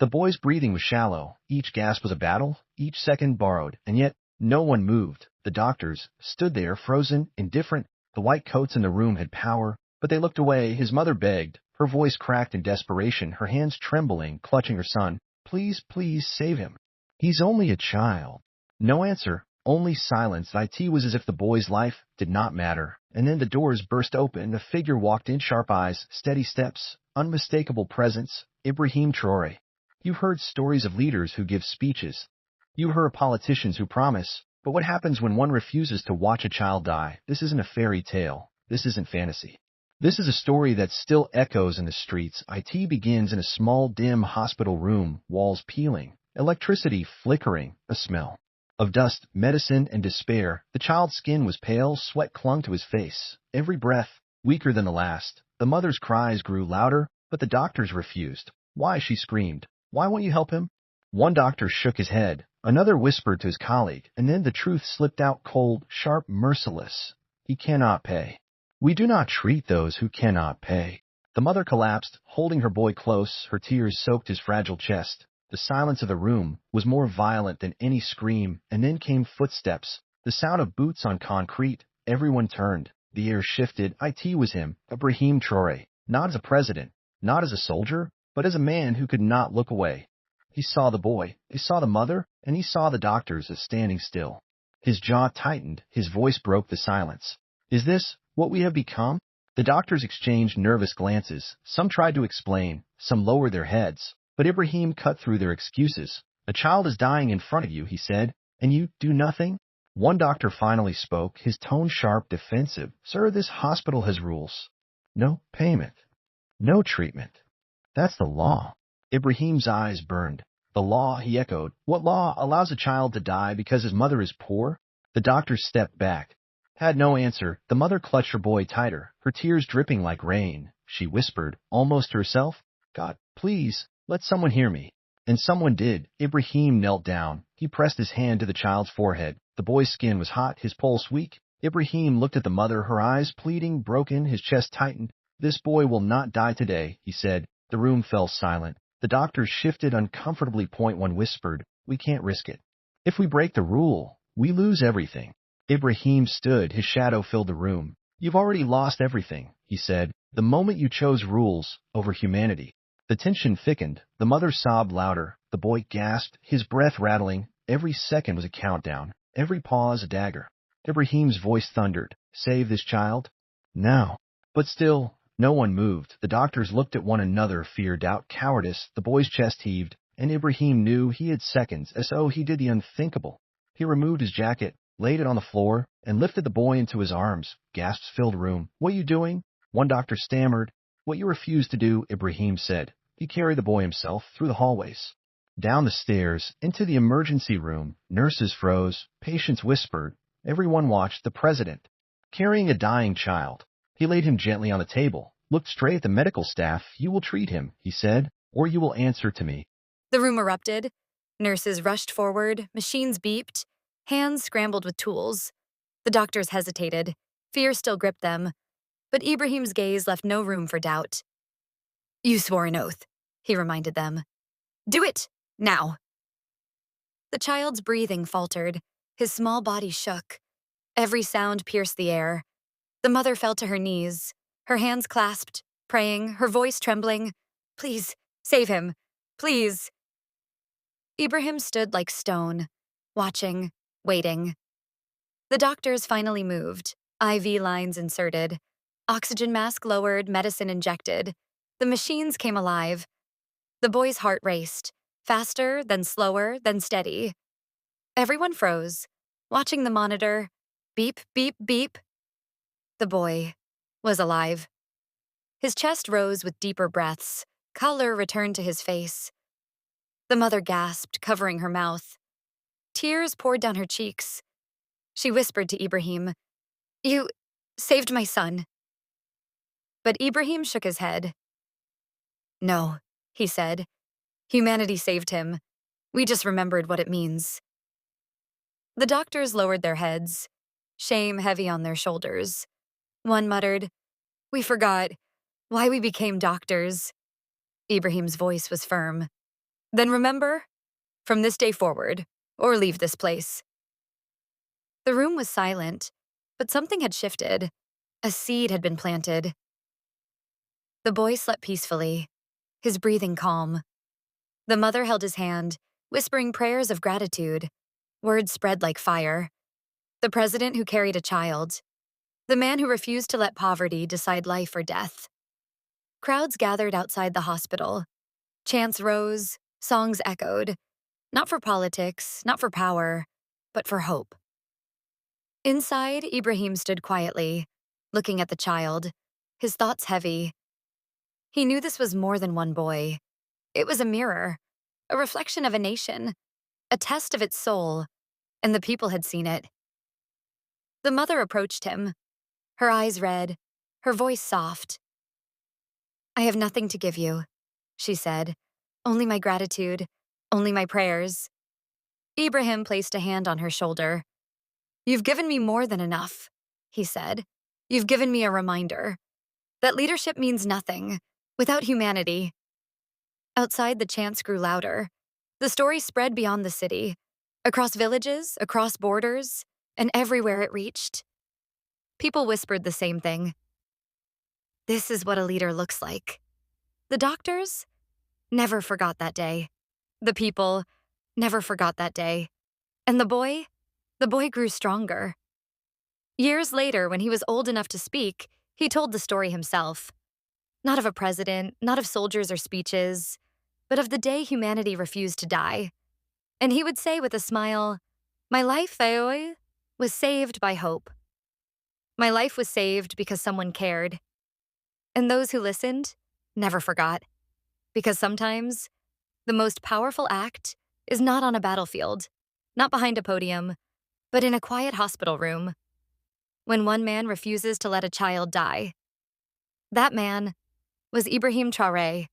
The boy's breathing was shallow. Each gasp was a battle, each second borrowed, and yet no one moved. The doctors stood there, frozen, indifferent. The white coats in the room had power, but they looked away. His mother begged, her voice cracked in desperation, her hands trembling, clutching her son. Please, please save him. He's only a child. No answer, only silence. It was as if the boy's life did not matter. And then the doors burst open. A figure walked in, sharp eyes, steady steps, unmistakable presence. Ibrahim Traoré. You've heard stories of leaders who give speeches. You heard politicians who promise. But what happens when one refuses to watch a child die? This isn't a fairy tale. This isn't fantasy. This is a story that still echoes in the streets. It begins in a small, dim hospital room, walls peeling, electricity flickering, a smell of dust, medicine, and despair. The child's skin was pale, sweat clung to his face, every breath weaker than the last. The mother's cries grew louder, but the doctors refused. Why, she screamed. Why won't you help him? One doctor shook his head. Another whispered to his colleague, and then the truth slipped out cold, sharp, merciless. He cannot pay. We do not treat those who cannot pay. The mother collapsed, holding her boy close. Her tears soaked his fragile chest. The silence of the room was more violent than any scream, and then came footsteps, the sound of boots on concrete. Everyone turned. The air shifted. It was him, Ibrahim Traoré, not as a president, not as a soldier, but as a man who could not look away. He saw the boy, he saw the mother, and he saw the doctors as standing still. His jaw tightened, his voice broke the silence. Is this what we have become? The doctors exchanged nervous glances. Some tried to explain, some lowered their heads, but Ibrahim cut through their excuses. A child is dying in front of you, he said, and you do nothing? One doctor finally spoke, his tone sharp, defensive. Sir, this hospital has rules. No payment. No treatment. That's the law. Ibrahim's eyes burned. The law, he echoed. What law allows a child to die because his mother is poor? The doctor stepped back. Had no answer. The mother clutched her boy tighter, her tears dripping like rain. She whispered, almost to herself, God, please, let someone hear me. And someone did. Ibrahim knelt down. He pressed his hand to the child's forehead. The boy's skin was hot, his pulse weak. Ibrahim looked at the mother, her eyes pleading, broken, his chest tightened. This boy will not die today, he said. The room fell silent. The doctors shifted uncomfortably. Point one whispered, we can't risk it. If we break the rule, we lose everything. Ibrahim stood, his shadow filled the room. You've already lost everything, he said, the moment you chose rules over humanity. The tension thickened. The mother sobbed louder. The boy gasped, his breath rattling. Every second was a countdown, every pause a dagger. Ibrahim's voice thundered, save this child, now. But still, no one moved. The doctors looked at one another, fear, doubt, cowardice. The boy's chest heaved, and Ibrahim knew he had seconds, as though he did the unthinkable. He removed his jacket, laid it on the floor, and lifted the boy into his arms. Gasps filled the room. What are you doing? One doctor stammered. What you refused to do, Ibrahim said. He carried the boy himself through the hallways, down the stairs, into the emergency room. Nurses froze, patients whispered. Everyone watched the president, carrying a dying child. He laid him gently on the table, looked straight at the medical staff. You will treat him, he said, or you will answer to me. The room erupted. Nurses rushed forward, machines beeped, hands scrambled with tools. The doctors hesitated. Fear still gripped them, but Ibrahim's gaze left no room for doubt. You swore an oath, he reminded them. Do it, now. The child's breathing faltered. His small body shook. Every sound pierced the air. The mother fell to her knees, her hands clasped, praying, her voice trembling. Please, save him. Please. Ibrahim stood like stone, watching, waiting. The doctors finally moved, IV lines inserted, oxygen mask lowered, medicine injected. The machines came alive. The boy's heart raced, faster, then slower, then steady. Everyone froze, watching the monitor. Beep, beep, beep. The boy was alive. His chest rose with deeper breaths. Color returned to his face. The mother gasped, covering her mouth. Tears poured down her cheeks. She whispered to Ibrahim, You saved my son. But Ibrahim shook his head. No, he said. Humanity saved him. We just remembered what it means. The doctors lowered their heads, shame heavy on their shoulders. One muttered, We forgot why we became doctors. Ibrahim's voice was firm. Then remember, from this day forward, or leave this place. The room was silent, but something had shifted. A seed had been planted. The boy slept peacefully, his breathing calm. The mother held his hand, whispering prayers of gratitude. Words spread like fire. The president who carried a child. The man who refused to let poverty decide life or death. Crowds gathered outside the hospital. Chants rose, songs echoed. Not for politics, not for power, but for hope. Inside, Ibrahim stood quietly, looking at the child, his thoughts heavy. He knew this was more than one boy. It was a mirror, a reflection of a nation, a test of its soul, and the people had seen it. The mother approached him, her eyes red, her voice soft. "I have nothing to give you," she said. "Only my gratitude, only my prayers." Ibrahim placed a hand on her shoulder. "You've given me more than enough," he said. "You've given me a reminder that leadership means nothing without humanity." Outside, the chants grew louder. The story spread beyond the city, across villages, across borders, and everywhere it reached. People whispered the same thing. This is what a leader looks like. The doctors never forgot that day. The people never forgot that day. And the boy grew stronger. Years later, when he was old enough to speak, he told the story himself. Not of a president, not of soldiers or speeches, but of the day humanity refused to die. And he would say with a smile, "My life, Thaoy, was saved by hope. My life was saved because someone cared." And those who listened never forgot. Because sometimes the most powerful act is not on a battlefield, not behind a podium, but in a quiet hospital room. When one man refuses to let a child die. That man was Ibrahim Traoré,